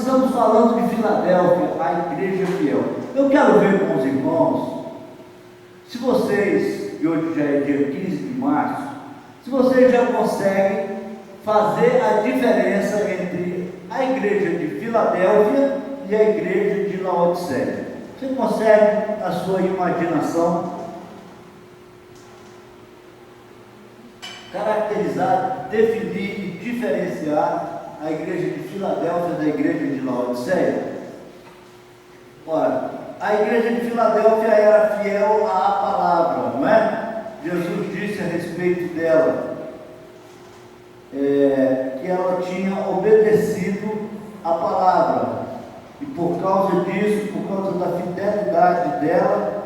estamos falando de Filadélfia, a igreja fiel. Eu quero ver com os irmãos, se vocês, e hoje já é dia 15 de março, se vocês já conseguem fazer a diferença entre a igreja de Filadélfia e a igreja de Laodiceia. Você consegue, na sua imaginação, caracterizar, definir e diferenciar a igreja de Filadélfia da igreja de Laodiceia? Ora, a igreja de Filadélfia era fiel à palavra, não é? Jesus disse a respeito dela, que ela tinha obedecido a palavra, e por causa disso, por causa da fidelidade dela,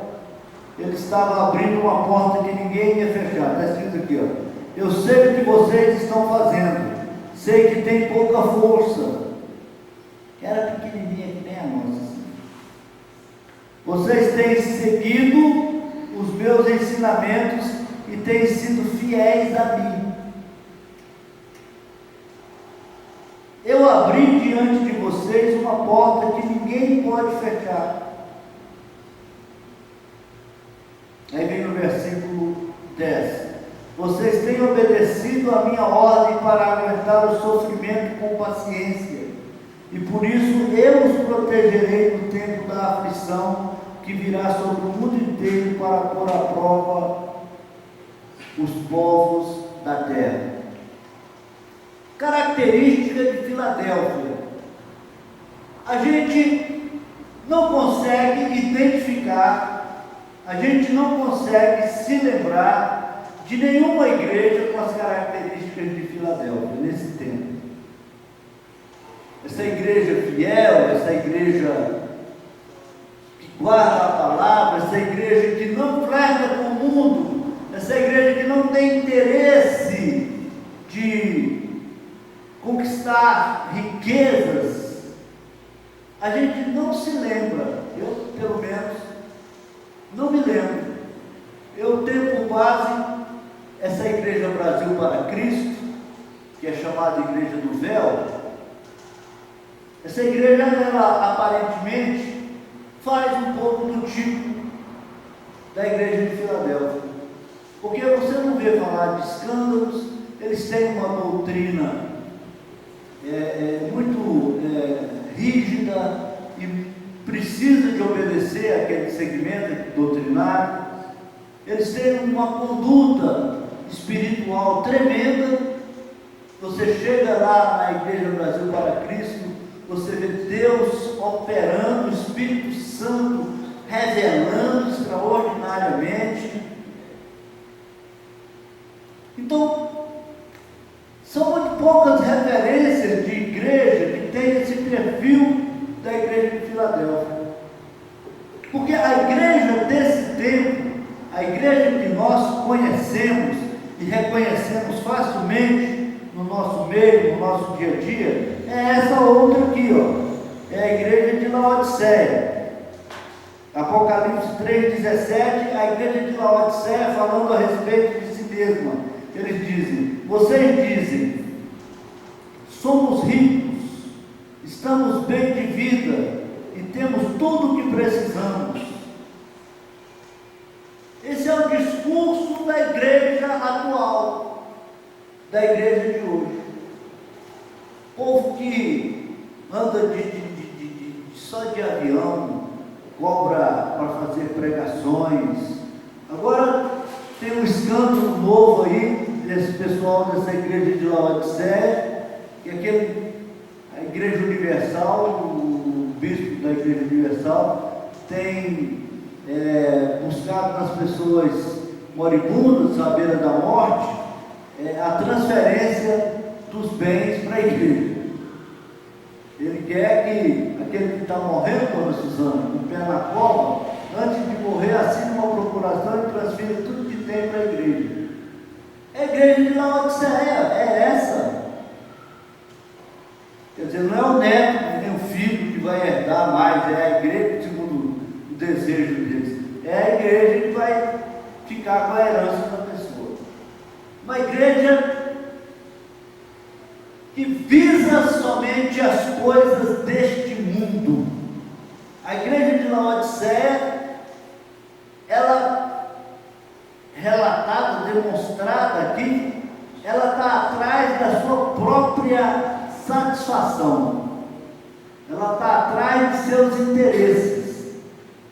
ele estava abrindo uma porta que ninguém ia fechar. Está escrito aqui, ó: eu sei o que vocês estão fazendo, sei que tem pouca força. Era pequenininha que nem a nossa assim. Vocês têm seguido os meus ensinamentos e têm sido fiéis a mim. Eu abri diante de vocês uma porta que ninguém pode fechar. Aí vem no versículo 10. Vocês têm obedecido a minha ordem para aguentar o sofrimento com paciência, e por isso eu os protegerei no tempo da aflição que virá sobre o mundo inteiro para pôr à prova os povos da terra. Característica de Filadélfia: a gente não consegue identificar, a gente não consegue se lembrar de nenhuma igreja com as características de Filadélfia nesse tempo. Essa igreja fiel, essa igreja que guarda a palavra, essa igreja que não flerta com o mundo, essa igreja que não tem interesse de conquistar riquezas, a gente não se lembra. Eu, pelo menos, não me lembro. Eu tenho por base essa igreja Brasil para Cristo, que é chamada Igreja do Véu. Essa igreja, ela aparentemente faz um pouco do tipo da igreja de Filadélfia, porque você não vê falar de escândalos. Eles têm uma doutrina muito rígida e precisa de obedecer àquele segmento doutrinário. Eles têm uma conduta espiritual tremenda. Você chega lá na Igreja Brasil para Cristo, você vê Deus operando, o Espírito Santo revelando extraordinariamente. Então, são muito poucas referências de igreja que tem esse perfil da igreja de Filadélfia. Porque a igreja desse tempo, a igreja que nós conhecemos e reconhecemos facilmente no nosso meio, no nosso dia a dia, é essa outra aqui, ó. É a igreja de Laodiceia. Apocalipse 3,17, a igreja de Laodiceia falando a respeito de si mesma. Eles dizem, vocês dizem, somos ricos, estamos bem de vida e temos tudo o que precisamos. Esse é o discurso da igreja atual, da igreja de hoje. Povo que anda só de avião, cobra para fazer pregações. Agora tem um escândalo novo aí, desse pessoal dessa igreja de Laodiceia, que é a Igreja Universal, o bispo da Igreja Universal, tem buscado nas pessoas moribundas à beira da morte, a transferência dos bens para a igreja. Ele quer que aquele que está morrendo, dona Suzana, com o pé na cova, antes de morrer, assine uma procuração e transfira tudo que tem para a igreja. É a igreja de Laodiceia, é essa. Quer dizer, não é o neto, nem o filho que vai herdar mais, é a igreja segundo o desejo deles. É a igreja que vai ficar com a herança da pessoa. Uma igreja que visa visa somente as coisas deste mundo. A igreja de Laodiceia, ela, relatada, demonstrada aqui, ela está atrás da sua própria satisfação, ela está atrás de seus interesses,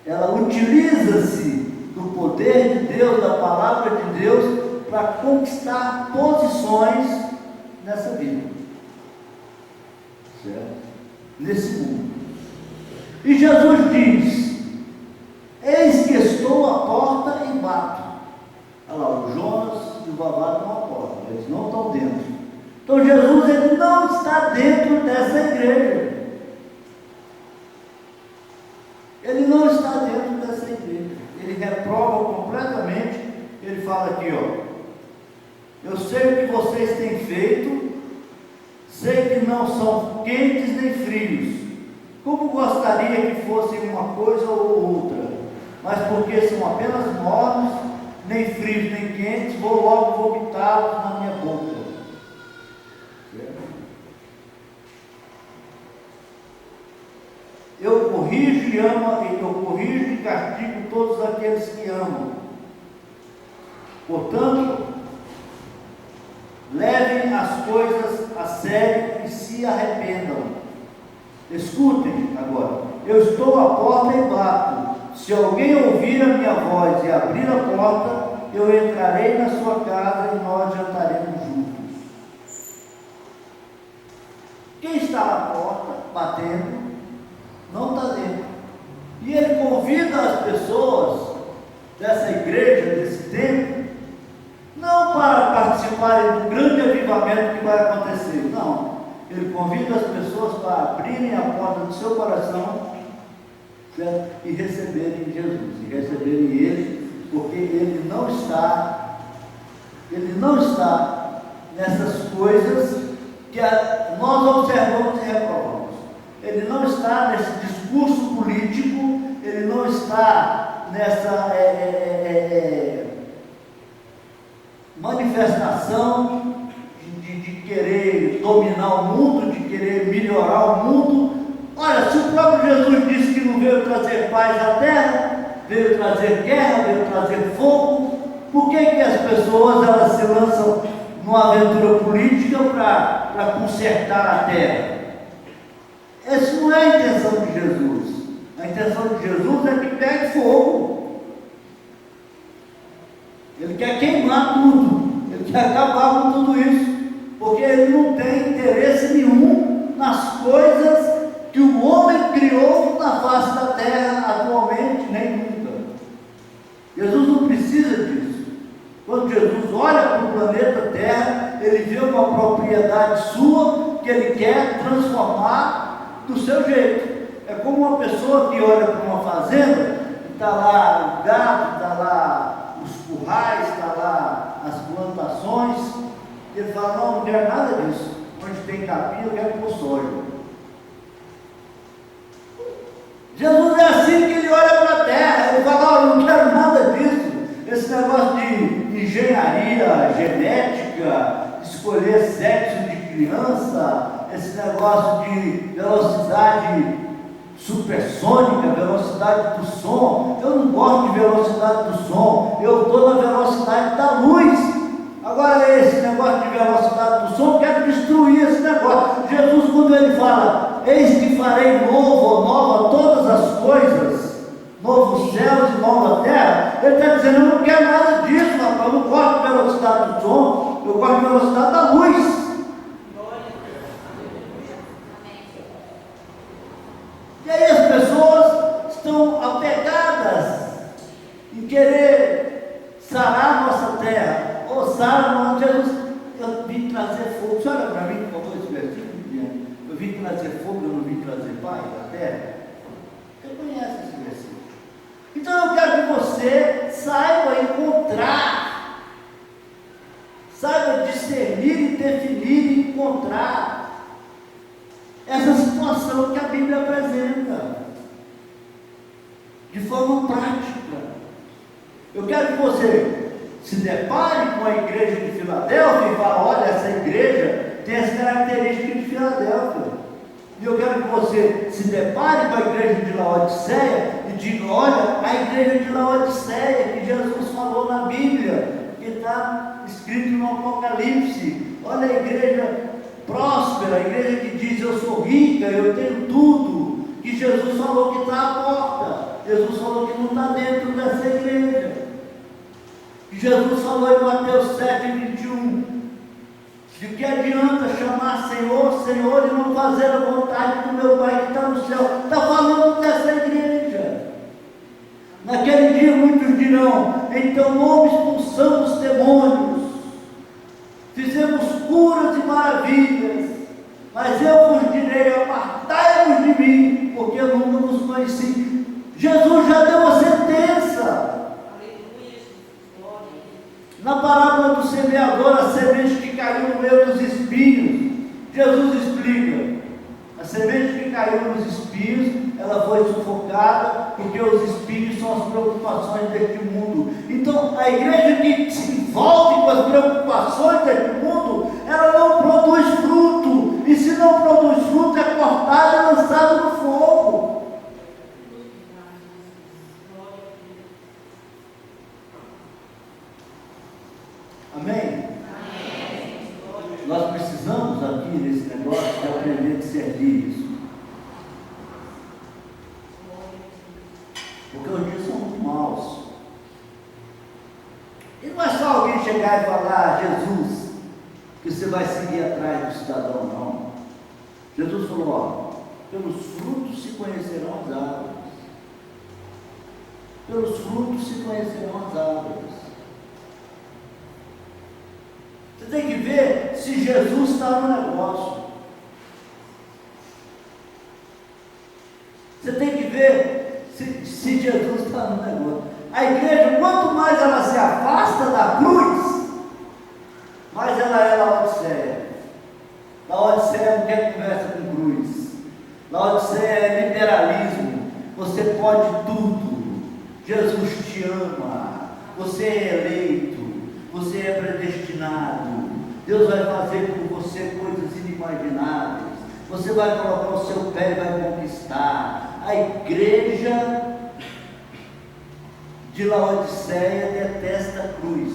ela utiliza-se do poder de Deus, da palavra de Deus, para conquistar posições nessa vida, certo? Nesse mundo. E Jesus diz: eis que estou à porta e bato. Olha lá, o Jonas e o Babá estão à porta, eles não estão dentro. Então Jesus, ele não está dentro dessa igreja. Ele não está dentro dessa igreja. Ele reprova completamente. Ele fala aqui, ó: eu sei o que vocês têm feito, sei que não são quentes nem frios, como gostaria que fossem uma coisa ou outra, mas porque são apenas mornos, nem frios nem quentes, vou logo vomitá-los na minha boca. Eu corrijo e castigo todos aqueles que amam. Portanto, levem as coisas a sério e se arrependam. Escutem agora: eu estou à porta e bato. Se alguém ouvir a minha voz e abrir a porta, eu entrarei na sua casa e nós jantaremos juntos. Quem está à porta, batendo, não está dentro. E ele convida as pessoas dessa igreja, desse tempo, não para participarem do grande avivamento que vai acontecer, não. Ele convida as pessoas para abrirem a porta do seu coração, certo? E receberem Jesus, e receberem Ele, porque Ele não está nessas coisas que nós observamos e reprovamos. Ele não está nesse discurso político, ele não está nessa manifestação de querer dominar o mundo, de querer melhorar o mundo. Olha, se o próprio Jesus disse que não veio trazer paz à terra, veio trazer guerra, veio trazer fogo, por que as pessoas elas se lançam numa aventura política para consertar a terra? Essa não é a intenção de Jesus. A intenção de Jesus é que pegue fogo. Ele quer queimar tudo, ele quer acabar com tudo isso, porque ele não tem interesse nenhum nas coisas que o homem criou na face da terra atualmente, nem nunca. Jesus não precisa disso. Quando Jesus olha para o planeta Terra, ele vê uma propriedade sua que ele quer transformar do seu jeito. É como uma pessoa que olha para uma fazenda, está lá o gado, está lá os currais, está lá as plantações, e ele fala: não quero nada disso. Onde tem capim, eu quero pôr soja. Jesus é assim que ele olha para a terra, ele fala: eu não quero nada disso. Esse negócio de engenharia genética, escolher sexo de criança, esse negócio de velocidade supersônica, velocidade do som, eu não gosto de velocidade do som, eu estou na velocidade da luz. Agora esse negócio de velocidade do som, eu quero destruir esse negócio. Jesus, quando ele fala: eis que farei novo ou nova todas as coisas, novos céus e nova terra, ele está dizendo: eu não quero nada disso, rapaz, eu não gosto de velocidade do som, eu gosto de velocidade da luz. E aí as pessoas estão apegadas em querer sarar a nossa terra, ou sarar Jesus. Eu vim trazer fogo. Você olha para mim, por favor, esse versículo. Eu vim trazer fogo, eu não vim trazer paz na terra. Você conhece esse versículo. Então eu quero que você saiba encontrar, saiba discernir e definir e encontrar essa situação que a Bíblia apresenta de forma prática. Eu quero que você se depare com a igreja de Filadélfia e fale: olha, essa igreja tem as características de Filadélfia. E eu quero que você se depare com a igreja de Laodiceia e diga: olha, a igreja de Laodiceia que Jesus falou na Bíblia, que está escrito no Apocalipse. Olha a igreja próspera, a igreja que diz: eu sou rica, eu tenho tudo. Que Jesus falou que está à porta. Jesus falou que não está dentro dessa igreja. Que Jesus falou em Mateus 7:21. De que adianta chamar Senhor, Senhor e não fazer a vontade do meu Pai que está no céu? Está falando dessa igreja. Naquele dia muitos dirão: em teu nome expulsamos demônios, fizemos curas e maravilhas, mas eu vos direi: apartai-vos de mim, porque eu nunca vos conheci. Jesus já deu a sentença. Na parábola do semeador, a semente que caiu no meio dos espinhos, Jesus explica: a semente que caiu nos espinhos, ela foi sufocada, porque os espinhos são as preocupações deste mundo. Então, a igreja que se envolve com as preocupações deste mundo, ela não produz fruto, e se não produz fruto, é cortada e lançada no fogo. Amém? Amém? Nós precisamos aqui nesse negócio de aprender a discernir isso. Porque os dias são muito maus. E não é só alguém chegar e falar: Jesus, que você vai seguir atrás do cidadão, não. Jesus falou: ó, pelos frutos se conhecerão as árvores. Pelos frutos se conhecerão as árvores. Você tem que ver se Jesus está no negócio. Você tem que ver se Jesus está no negócio. A igreja, quanto mais ela se afasta da cruz, mais ela é Laodiceia. Laodiceia não quer conversa com cruz. Laodiceia é liberalismo. Você pode tudo. Jesus te ama. Você é eleito. Você é predestinado. Deus vai fazer por você coisas inimagináveis. Você vai colocar o seu pé e vai conquistar. A igreja de Laodiceia detesta a cruz.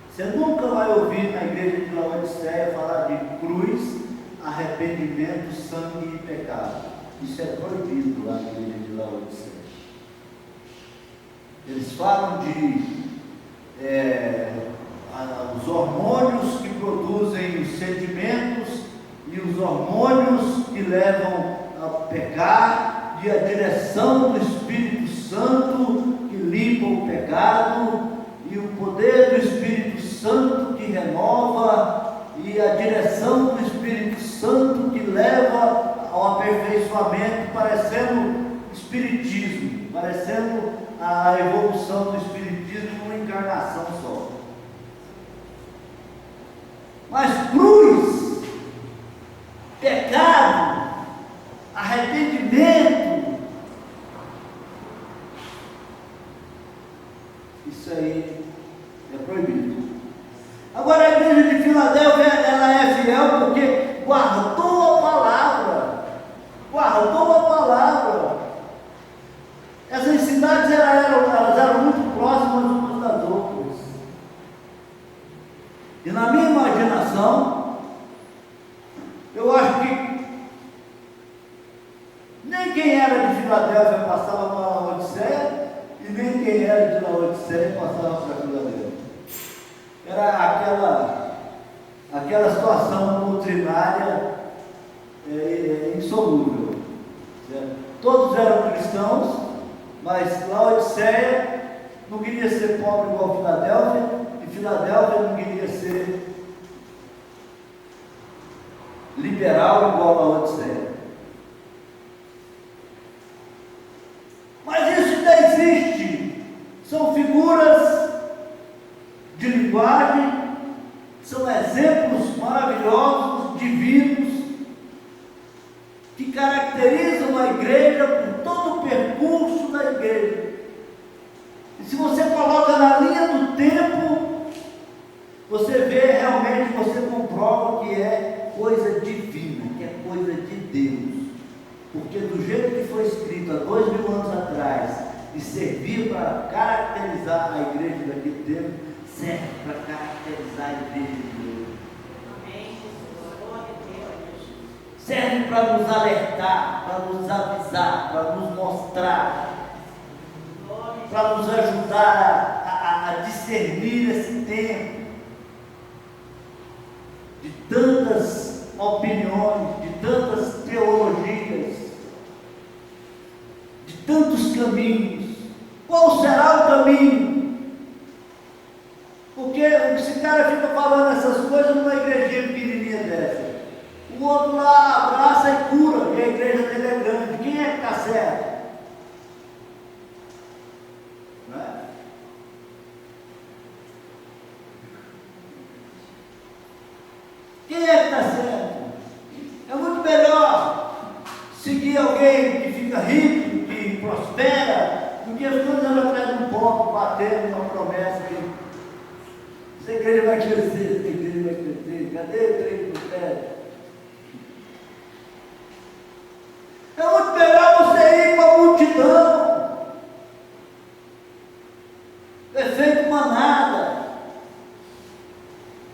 Você nunca vai ouvir na igreja de Laodiceia falar de cruz, arrependimento, sangue e pecado. Isso é proibido lá na igreja de Laodiceia. Eles falam de os hormônios que produzem os sentimentos e os hormônios que levam a pecar, e a direção do Espírito Santo que limpa o pecado, e o poder do Espírito Santo que renova, e a direção do Espírito Santo que leva ao aperfeiçoamento, parecendo espiritismo, parecendo a evolução do espiritismo numa encarnação só. Mas cruz, pecado, arrependimento, isso aí é proibido. Agora a igreja de Filadélfia, ela é fiel porque guardou a palavra. Guardou a palavra. Essas cidades elas eram muito próximas umas das outras. E na minha imaginação, eu acho que nem quem era de Filadélfia passava para a Laodiceia, e nem quem era de Laodiceia passava para Filadélfia. Era aquela situação doutrinária insolúvel. Certo? Todos eram cristãos, mas Laodiceia não queria ser pobre igual Filadélfia, e Filadélfia não queria ser liberal igual Laodiceia. Mas isso ainda existe. São figuras de linguagem, são exemplos maravilhosos, divinos, que caracterizam a igreja por todo o percurso da igreja. E se você coloca na linha do tempo, você vê realmente, você comprova que é coisa divina, que é coisa de Deus. Porque do jeito que foi escrito há 2000 anos atrás, e servia para caracterizar a igreja daquele tempo, serve para caracterizar a igreja de Deus. Serve para nos alertar, para nos avisar, para nos mostrar, para nos ajudar a discernir esse tempo de tantas opiniões, de tantas teologias, de tantos caminhos. Qual será o caminho? Porque esse cara fica falando essas coisas numa igrejinha pequenininha dessa. O outro lá abraça e cura, e a igreja dele é grande. Quem é que está certo? Não é? Quem é que está certo? É muito melhor seguir alguém que fica rico, que prospera, do que as coisas atrás de um pobre, batendo uma promessa que essa igreja vai crescer, essa igreja vai crescer. Cadê o trem do pé? É muito melhor você ir com a multidão, efeito manada.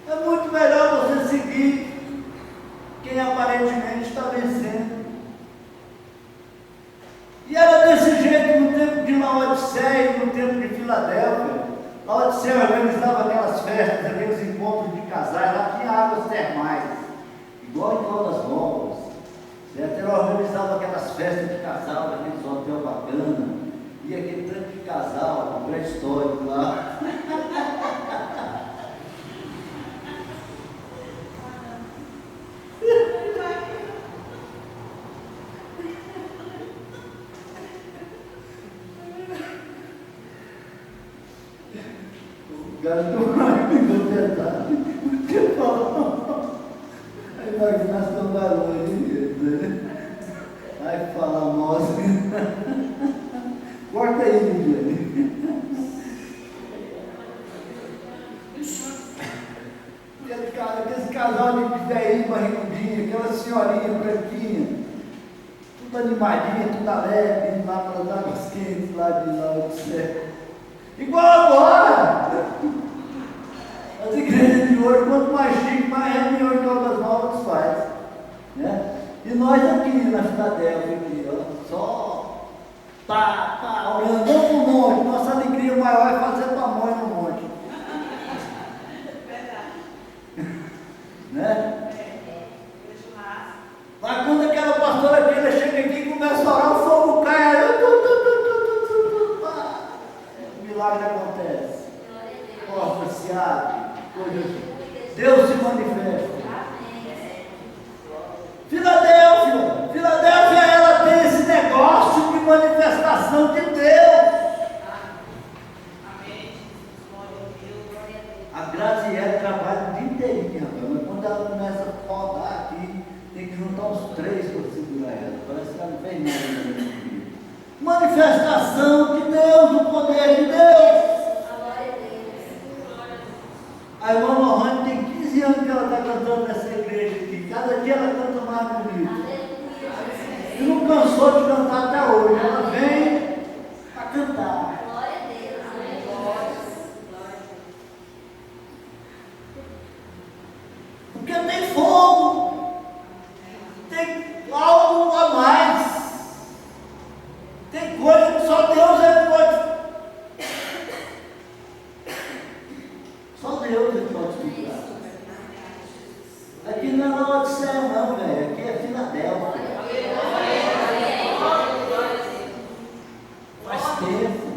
É muito melhor você seguir quem aparentemente está vencendo. E era desse jeito no tempo de Laodiceia e no tempo de Filadélfia. Laodiceia organizava aquelas festas, aqueles encontros de casais, lá tinha águas termais, igual em Caldas Novas. Ela organizava aquelas festas de casal, aqueles hotel bacana, e aquele tanto de casal, um pré-histórico lá. O cara não ficou tentado. Porque falou. A imaginação vai longe, né? Vai falar, nossa. Corta aí, Lidiane. Aquele casal de velhinho, barrigudinho, aquela senhorinha branquinha, tudo animadinha, tudo alegre, indo lá para as águas quentes lá de Laodiceia. Igual agora! As igrejas de hoje, quanto mais chique, mais reunião de Caldas Novas faz. Né? E nós aqui na Filadélfia, aqui, ó, só olhando no monte. Nossa alegria maior é fazer pamonha no monte. Né? Mas quando aquela pastora aqui, chega aqui e começa a orar, o fogo cai. O milagre acontece. Porta se abre. Deus se manifesta. Filadélfia, ela tem esse negócio de manifestação de Deus. A Graziella trabalha o dia inteirinho, mas quando ela começa a rodar aqui, tem que juntar uns 3 para segurar ela. Parece que ela não fez nada. Manifestação de Deus, o poder de Deus. A irmã Lohane tem 15 anos que ela está cantando nessa igreja aqui. Cada dia ela canta mais bonito. E não cansou de cantar até hoje. Ela vem para cantar. Glória a Deus. Porque tem fogo. Tem algo a mais. Tem coisa que só Deus pode. Só Deus pode explicar. Aqui não é Laodiceia não, velho. Aqui é Filadélfia. Faz tempo.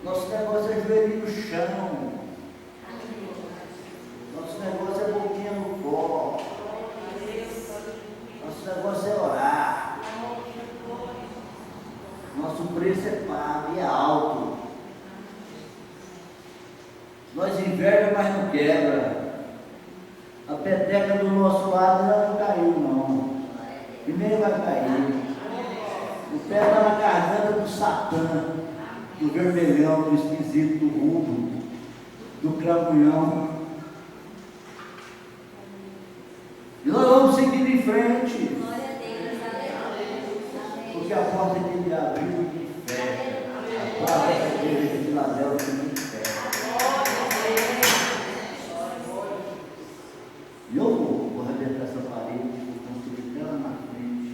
Nosso negócio é joelho no chão. Nosso negócio é boquinha no pó. Nosso negócio é orar. Nosso preço é pago e é alto. Nós inverga, mas não quebra. A peteca do nosso lado ela não caiu, não. E nem vai cair. O pé está na garganta do Satã, do vermelhão, do esquisito, do rudo, do cramunhão. E nós vamos seguir em frente. porta que ele abriu e que fecha. A porta da igreja de Filadélfia não fecha. E eu vou arrebentar essa parede, vou construir ela na frente.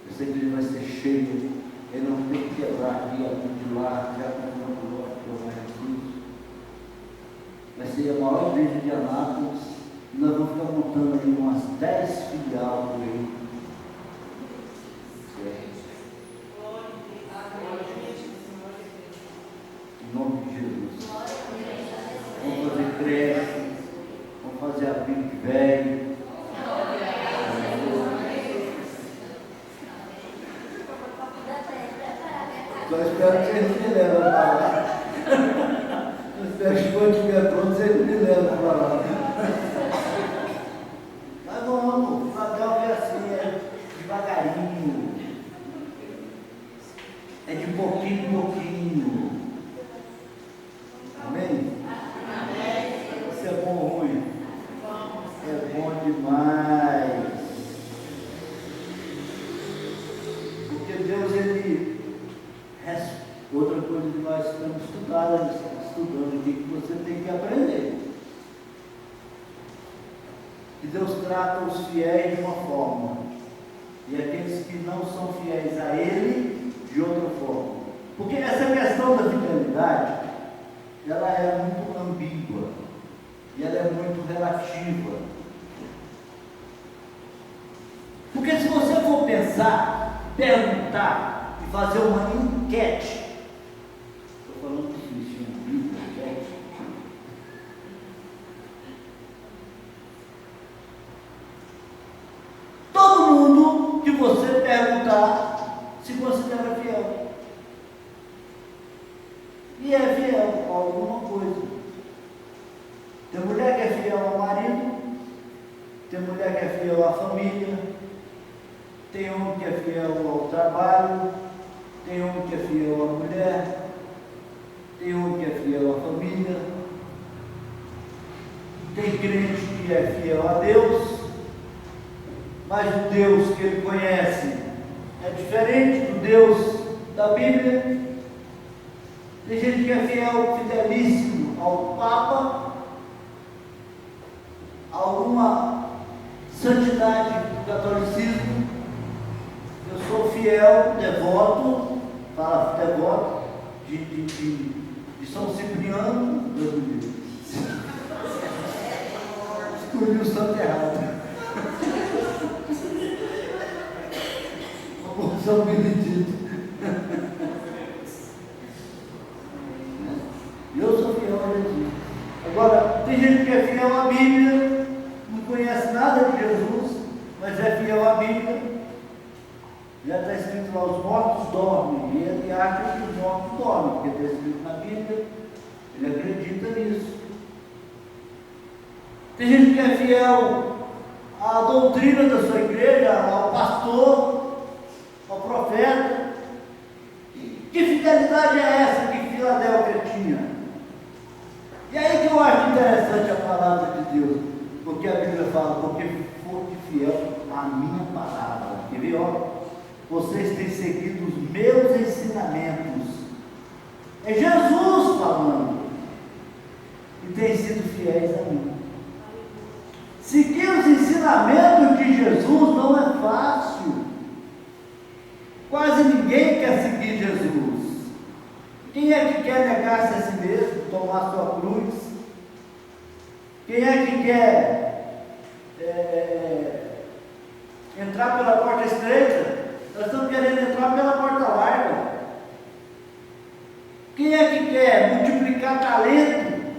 Eu sei que ele vai ser cheio. Ele não tem que quebrar aqui, de lá, já comprou o lote que eu mais vai ser a maior igreja de Anápolis. E nós vamos ficar montando aí umas 10 filiais por aí. Em nome de Jesus. Vamos fazer creche, vamos fazer a Big Velho. Só espero que vocês me levam para lá. Eu espero que quando estiver pronto, vocês me levam para lá. Mas vamos, Filadélfia é assim, é devagarinho. É de pouquinho em pouquinho. Amém? Isso é bom ou ruim? É bom demais. Porque Deus, ele... Outra coisa que nós estamos estudando aqui, que você tem que aprender. Que Deus trata os fiéis de uma forma, e aqueles que não são fiéis a Ele, de outra forma. Porque essa questão da fidelidade, ela é muito ambígua, e ela é muito relativa. Porque se você for pensar, perguntar e fazer uma enquete, estou falando difícil, enquete. Todo mundo que você perguntar se considera fiel. E é fiel a alguma coisa. Tem mulher que é fiel ao marido, tem mulher que é fiel à família, tem um que é fiel ao trabalho, tem um que é fiel à mulher, tem um que é fiel à família, tem crente que é fiel a Deus, mas o Deus que ele conhece é diferente do Deus da Bíblia. Tem gente que é fiel, fidelíssimo ao Papa, a alguma santidade do catolicismo. Eu sou fiel, devoto, fala devoto, de São Cipriano, Deus me livre. Escolhi o santo errado. São Benedito. Eu sou fiel a Jesus. Agora, tem gente que é fiel à Bíblia, não conhece nada de Jesus, mas é fiel à Bíblia. Já está escrito lá, os mortos dormem, e ele acha que os mortos dormem, porque está escrito na Bíblia, ele acredita nisso. Tem gente que é fiel à doutrina da sua igreja, ao pastor, ao profeta. Que fidelidade é essa que Filadélfia tinha? E aí que eu acho interessante a palavra de Deus, porque a Bíblia fala, porque foste fiel à minha palavra. Quer ver, ó? Vocês têm seguido os meus ensinamentos. É Jesus falando. E têm sido fiéis a mim. Seguir os ensinamentos de Jesus não é fácil. Quase ninguém quer seguir Jesus. Quem é que quer negar-se a si mesmo, tomar sua cruz? Quem é que quer entrar pela porta estreita? Nós estamos querendo entrar pela porta larga. Quem é que quer multiplicar talento,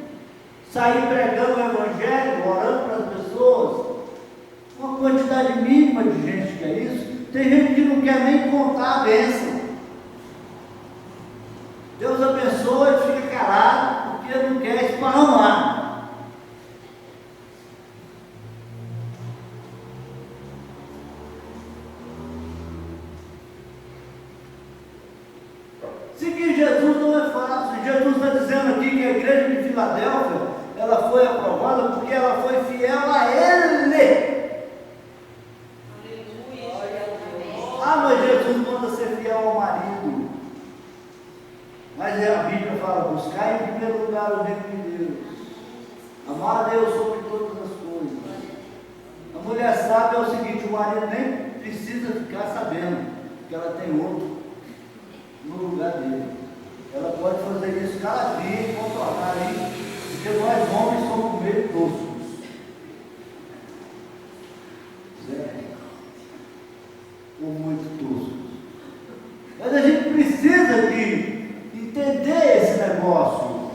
sair pregando o Evangelho, orando para as pessoas? Uma quantidade mínima de gente quer isso. Tem gente que não quer nem contar a bênção. Deus abençoa e fica calado, porque não quer esparramar. Seguir Jesus não é fácil. Jesus está dizendo aqui que a igreja de Filadélfia, ela foi aprovada porque ela foi fiel a Ele. Ah, marido nem precisa ficar sabendo que ela tem outro no lugar dele. Ela pode fazer isso cada dia e controlar aí, porque nós homens somos meio toscos. Ou muito toscos. Mas a gente precisa de entender esse negócio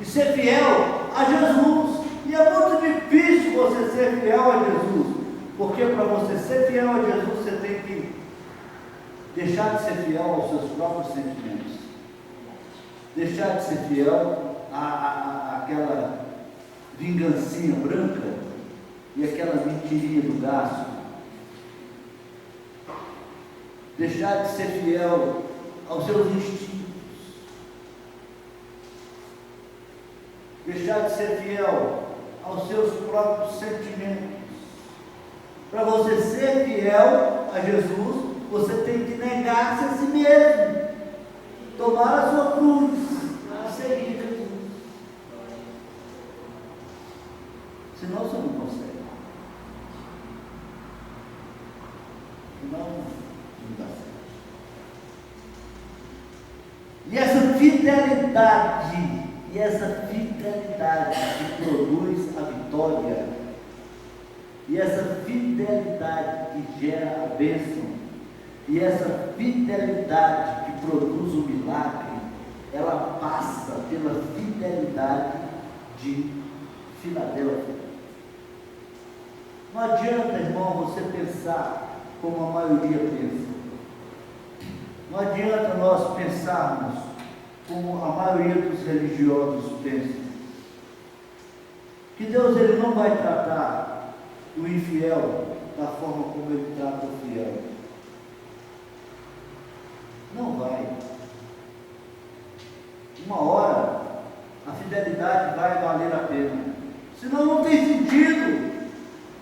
e ser fiel a Jesus. E é muito difícil você ser fiel a Jesus, porque para você ser fiel a Jesus, você tem que deixar de ser fiel aos seus próprios sentimentos, deixar de ser fiel àquela vingancinha branca e aquela mentirinha do gasto, deixar de ser fiel aos seus instintos, deixar de ser fiel aos seus próprios sentimentos. Para você ser fiel a Jesus, você tem que negar-se a si mesmo, tomar a sua cruz e seguir Jesus. Senão você não consegue. Senão não dá certo. E essa fidelidade que produz a vitória, e essa fidelidade que gera a bênção, e essa fidelidade que produz o milagre, ela passa pela fidelidade de Filadélfia. Não adianta, irmão, você pensar como a maioria pensa. Não adianta nós pensarmos como a maioria dos religiosos pensam. Que Deus ele não vai tratar o infiel da forma como ele trata o fiel. Não vai. Uma hora a fidelidade vai valer a pena. Senão não tem sentido.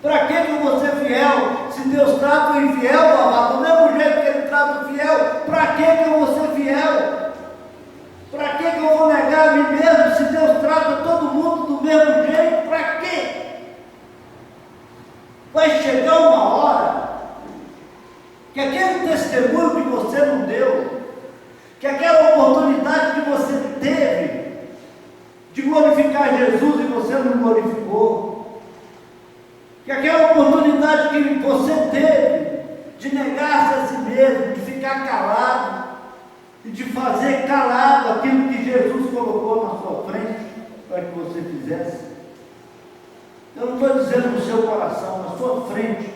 Para que eu vou ser fiel? Se Deus trata o infiel, do mesmo jeito que ele trata o fiel, para que eu vou ser fiel? Para que eu vou negar a mim mesmo? Se Deus trata todo mundo do mesmo jeito, para quê? Vai chegar uma hora que aquele testemunho que você não deu, que aquela oportunidade que você teve de glorificar Jesus e você não glorificou, que aquela oportunidade que você teve de negar-se a si mesmo, de ficar calado e de fazer calado aquilo que Jesus colocou na sua frente para que você fizesse. Eu não estou dizendo no seu coração, na sua frente,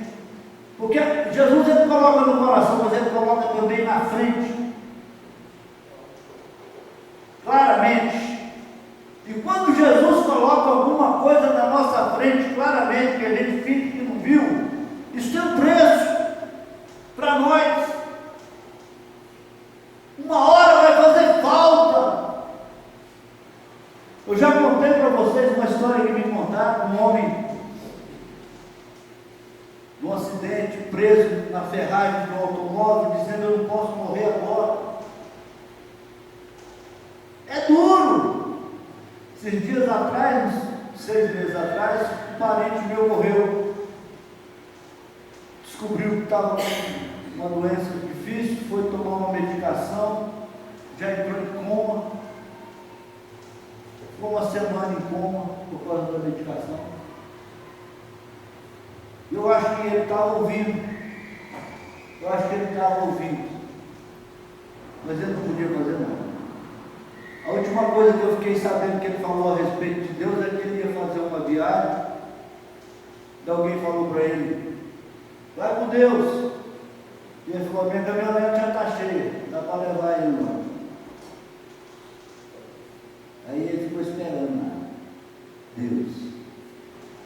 porque Jesus ele coloca no coração, mas ele coloca também na frente, claramente. E quando Jesus coloca alguma coisa na nossa frente, claramente, que a gente finge que não viu, isso tem um preço para nós. Uma hora vai fazer falta. Eu já contei para vocês uma história que me contaram, um homem num acidente, preso na ferragem do automóvel, dizendo: eu não posso morrer agora. É duro. Esses dias atrás, 6 meses atrás, um parente meu morreu. Descobriu que estava com uma doença difícil, foi tomar uma medicação, já entrou em coma, ficou uma semana em coma por causa da medicação. Eu acho que ele estava ouvindo, mas ele não podia fazer nada. A última coisa que eu fiquei sabendo que ele falou a respeito de Deus é que ele ia fazer uma viagem, e alguém falou para ele: vai com Deus. E ele falou: minha caminhonete já está cheia, dá para levar ele não. Aí ele ficou esperando Deus.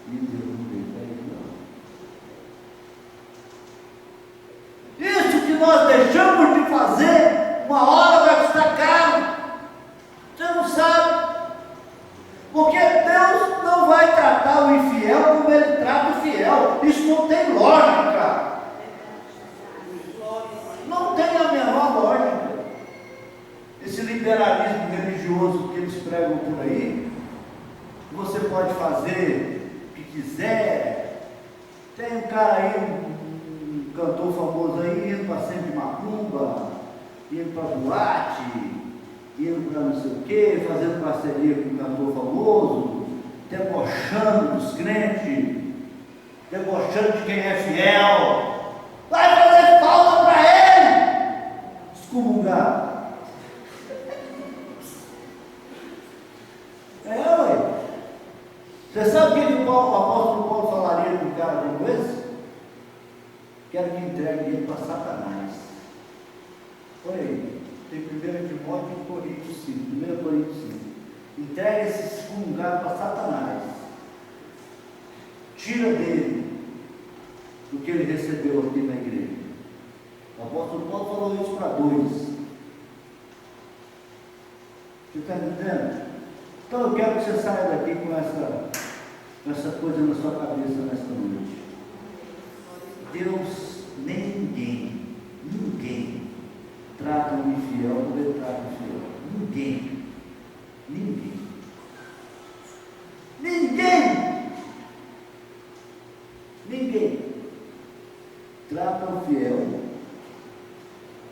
E Deus não veio para ele não. Isso que nós deixamos de fazer, uma hora vai custar caro. Você não sabe. Porque Deus não vai tratar o infiel como ele trata o fiel. Isso não tem lógica. Não tem a menor lógica. Esse liberalismo religioso que eles pregam por aí, você pode fazer o que quiser. Tem um cara aí, um cantor famoso aí, indo para centro de macumba, indo para boate, indo para não sei o quê, fazendo parceria com um cantor famoso, debochando dos crentes, debochando de quem é fiel. Vai fazer falta para ele excomungar. Ué. Você sabe o que o apóstolo Paulo falaria de um cara como esse? Quero que entregue ele para Satanás. Olha aí, tem 1 Timóteo e Coríntios 5, 1 Coríntios 5. Entrega esse excomungado para Satanás. Tira dele o que ele recebeu aqui na igreja. O apóstolo Paulo falou isso para 2. Você está entendendo? Então eu quero que você saia daqui com essa coisa na sua cabeça nesta noite. Deus, ninguém trata um infiel como ele trata um infiel. Ninguém trata um fiel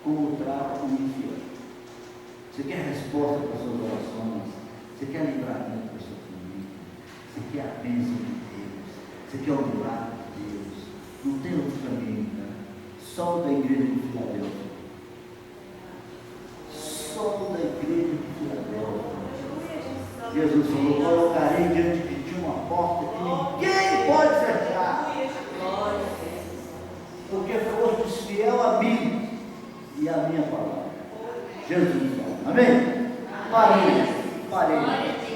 como trata um infiel. Você quer resposta para as suas orações? Você quer livramento para a sua família? Você quer a bênção de Deus? Você quer o milagre de Deus? Não tem outro caminho, cara. Só o da igreja de Filadélfia. Só o da igreja de Filadélfia. Jesus falou: colocarei diante de ti uma porta que ninguém pode fechar. Porque foste fiel a mim e a minha palavra. Jesus fala. Amém? Parei.